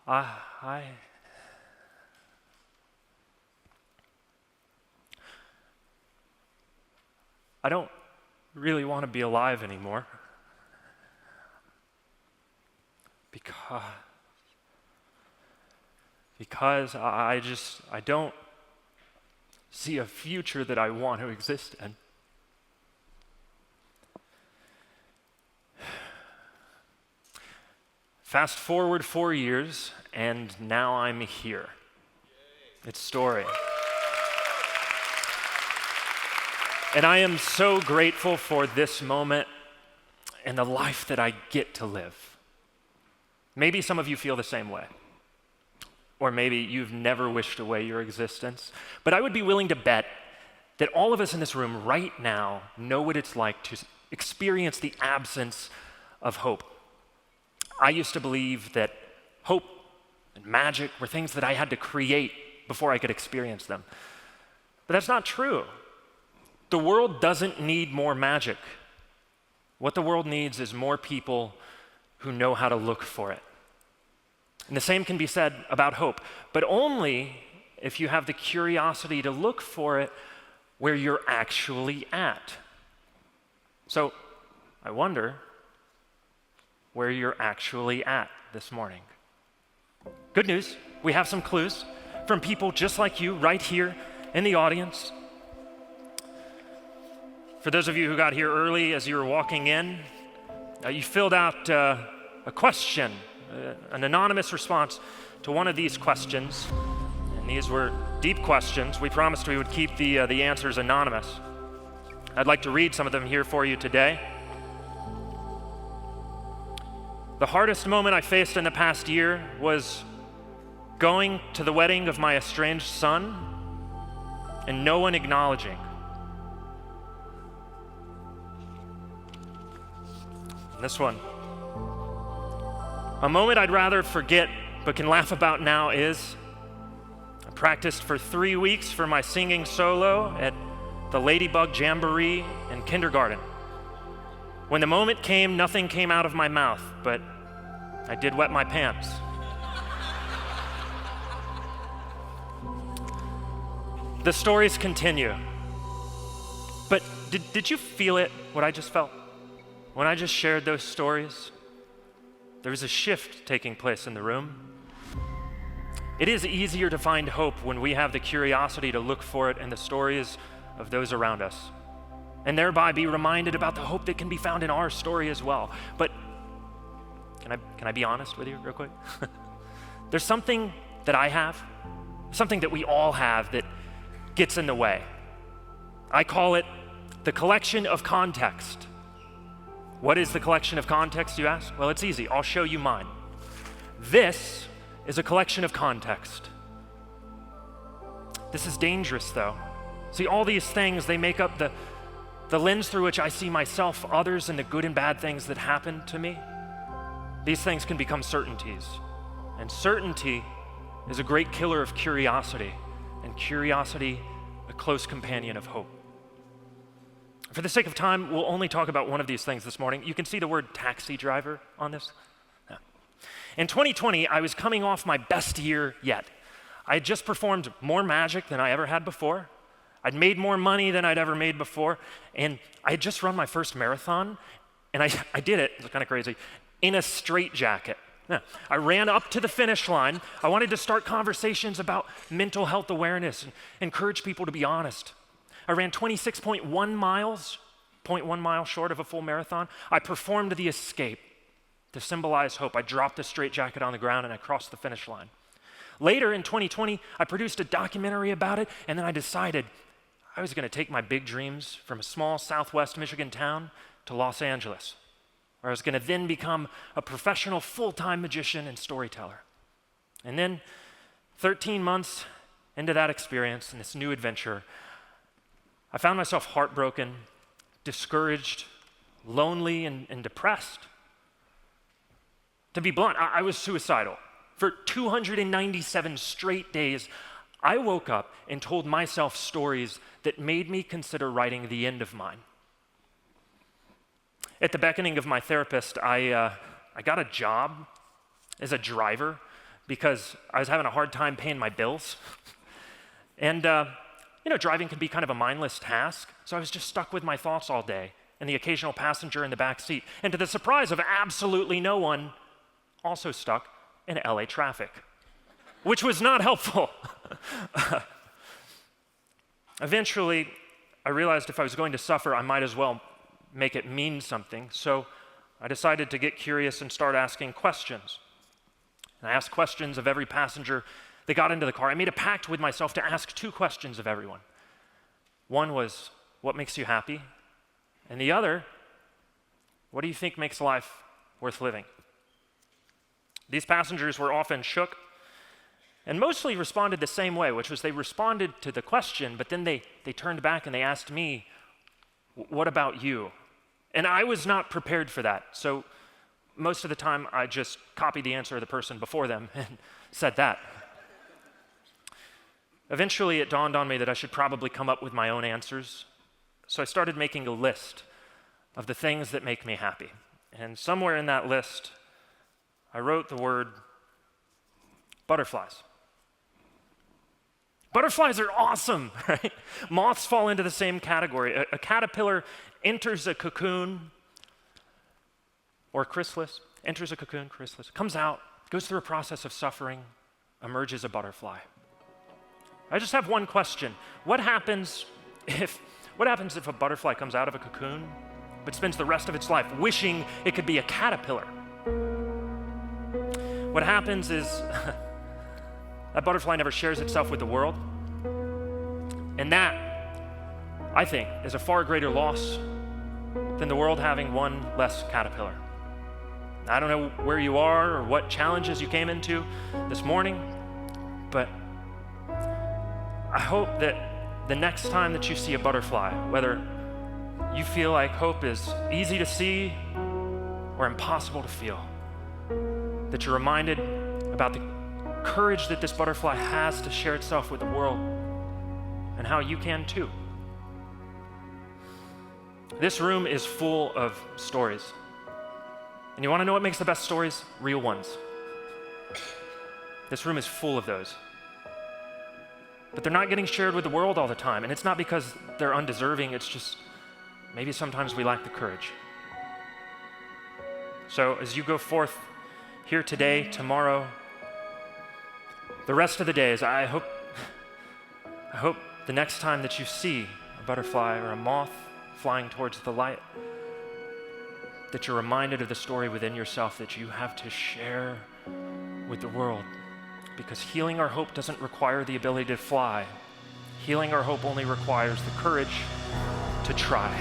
I don't really want to be alive anymore because I don't see a future that I want to exist in. Fast forward 4 years, and now I'm here. It's Istoria. And I am so grateful for this moment and the life that I get to live. Maybe some of you feel the same way. Or maybe you've never wished away your existence. But I would be willing to bet that all of us in this room right now know what it's like to experience the absence of hope. I used to believe that hope and magic were things that I had to create before I could experience them. But that's not true. The world doesn't need more magic. What the world needs is more people who know how to look for it. And the same can be said about hope, but only if you have the curiosity to look for it where you're actually at. So I wonder where you're actually at this morning. Good news, we have some clues from people just like you right here in the audience. For those of you who got here early as you were walking in, you filled out a question, an anonymous response to one of these questions. And these were deep questions. We promised we would keep the answers anonymous. I'd like to read some of them here for you today. The hardest moment I faced in the past year was going to the wedding of my estranged son and no one acknowledging. And this one. A moment I'd rather forget but can laugh about now is I practiced for 3 weeks for my singing solo at the Ladybug Jamboree in kindergarten. When the moment came, nothing came out of my mouth, but I did wet my pants. The stories continue. But did you feel it, what I just felt? When I just shared those stories, there was a shift taking place in the room. It is easier to find hope when we have the curiosity to look for it in the stories of those around us, and thereby be reminded about the hope that can be found in our story as well. But can I be honest with you real quick? There's something that I have, something that we all have that gets in the way. I call it the collection of context. What is the collection of context, you ask? Well, it's easy. I'll show you mine. This is a collection of context. This is dangerous, though. See, all these things, they make up the lens through which I see myself, others, and the good and bad things that happen to me. These things can become certainties. And certainty is a great killer of curiosity, and curiosity, a close companion of hope. For the sake of time, we'll only talk about one of these things this morning. You can see the word taxi driver on this. Yeah. In 2020, I was coming off my best year yet. I had just performed more magic than I ever had before. I'd made more money than I'd ever made before, and I had just run my first marathon, and I did it, it's kind of crazy, in a straitjacket. Yeah. I ran up to the finish line. I wanted to start conversations about mental health awareness and encourage people to be honest. I ran 26.1 miles, 0.1 mile short of a full marathon. I performed the escape to symbolize hope. I dropped the straitjacket on the ground and I crossed the finish line. Later in 2020, I produced a documentary about it, and then I decided I was going to take my big dreams from a small Southwest Michigan town to Los Angeles, where I was going to then become a professional full-time magician and storyteller. And then 13 months into that experience and this new adventure, I found myself heartbroken, discouraged, lonely, and depressed. To be blunt, I was suicidal. For 297 straight days, I woke up and told myself stories that made me consider writing the end of mine. At the beckoning of my therapist, I got a job as a driver because I was having a hard time paying my bills. And, driving can be kind of a mindless task, so I was just stuck with my thoughts all day, and the occasional passenger in the back seat. And to the surprise of absolutely no one, also stuck in LA traffic, which was not helpful. Eventually, I realized if I was going to suffer, I might as well make it mean something. So I decided to get curious and start asking questions. And I asked questions of every passenger that got into the car. I made a pact with myself to ask 2 questions of everyone. One was, what makes you happy? And the other, what do you think makes life worth living? These passengers were often shook and mostly responded the same way, which was they responded to the question, but then they turned back and they asked me, what about you? And I was not prepared for that. So most of the time, I just copied the answer of the person before them and said that. Eventually, it dawned on me that I should probably come up with my own answers. So I started making a list of the things that make me happy. And somewhere in that list, I wrote the word butterflies. Butterflies are awesome, right? Moths fall into the same category. A caterpillar enters a cocoon, or chrysalis, enters a cocoon, chrysalis, comes out, goes through a process of suffering, emerges a butterfly. I just have one question. What happens if a butterfly comes out of a cocoon, but spends the rest of its life wishing it could be a caterpillar? What happens is that butterfly never shares itself with the world. And that, I think, is a far greater loss than the world having one less caterpillar. I don't know where you are or what challenges you came into this morning, but I hope that the next time that you see a butterfly, whether you feel like hope is easy to see or impossible to feel, that you're reminded about the courage that this butterfly has to share itself with the world and how you can too. This room is full of stories. And you want to know what makes the best stories? Real ones. This room is full of those. But they're not getting shared with the world all the time. And it's not because they're undeserving, it's just maybe sometimes we lack the courage. So as you go forth here today, tomorrow, the rest of the days, I hope the next time that you see a butterfly or a moth flying towards the light, that you're reminded of the story within yourself that you have to share with the world. Because healing our hope doesn't require the ability to fly. Healing our hope only requires the courage to try.